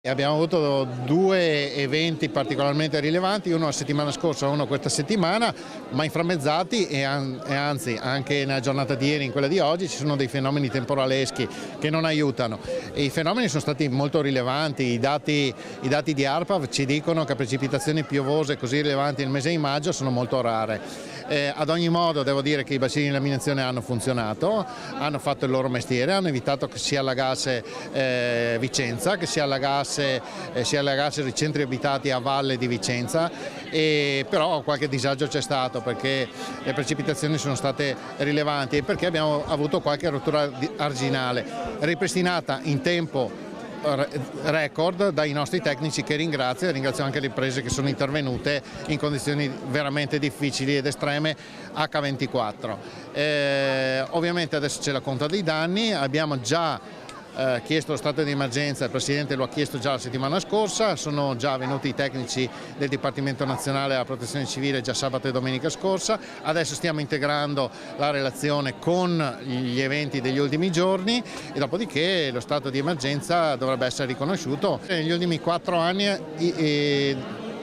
Abbiamo avuto due eventi particolarmente rilevanti, uno la settimana scorsa e uno questa settimana, ma inframmezzati e anzi anche nella giornata di ieri, in quella di oggi, ci sono dei fenomeni temporaleschi che non aiutano. E i fenomeni sono stati molto rilevanti, i dati di ARPAV ci dicono che precipitazioni piovose così rilevanti nel mese di maggio sono molto rare. Ad ogni modo devo dire che i bacini di laminazione hanno funzionato, hanno fatto il loro mestiere, hanno evitato che si allagasse Vicenza, che si allagassero i centri abitati a valle di Vicenza, però qualche disagio c'è stato perché le precipitazioni sono state rilevanti e perché abbiamo avuto qualche rottura arginale ripristinata in tempo record dai nostri tecnici, che ringrazio anche le imprese che sono intervenute in condizioni veramente difficili ed estreme H24. Ovviamente adesso c'è la conta dei danni, abbiamo già chiesto lo stato di emergenza, il Presidente lo ha chiesto già la settimana scorsa, sono già venuti i tecnici del Dipartimento Nazionale della Protezione Civile già sabato e domenica scorsa, adesso stiamo integrando la relazione con gli eventi degli ultimi giorni e dopodiché lo stato di emergenza dovrebbe essere riconosciuto. Negli ultimi 4 anni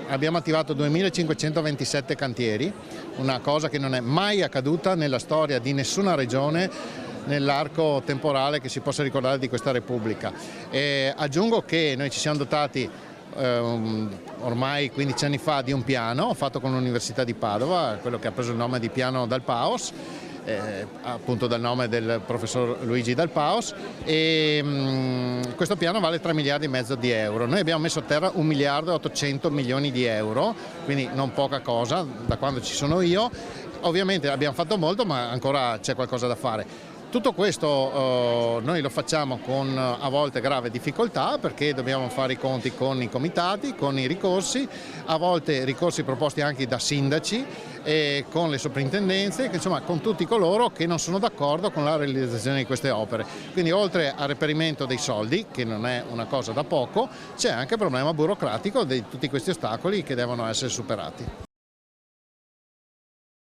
abbiamo attivato 2527 cantieri, una cosa che non è mai accaduta nella storia di nessuna regione nell'arco temporale che si possa ricordare di questa Repubblica. Aggiungo che noi ci siamo dotati ormai 15 anni fa di un piano fatto con l'Università di Padova, quello che ha preso il nome di piano Dal Paos, appunto dal nome del professor Luigi Dal Paos, e questo piano vale 3 miliardi e mezzo di euro. Noi abbiamo messo a terra 1 miliardo e 800 milioni di euro, quindi non poca cosa da quando ci sono io. Ovviamente abbiamo fatto molto, ma ancora c'è qualcosa da fare. Tutto questo noi lo facciamo con a volte grave difficoltà perché dobbiamo fare i conti con i comitati, con i ricorsi, a volte ricorsi proposti anche da sindaci e con le soprintendenze, insomma con tutti coloro che non sono d'accordo con la realizzazione di queste opere. Quindi oltre al reperimento dei soldi, che non è una cosa da poco, c'è anche il problema burocratico di tutti questi ostacoli che devono essere superati.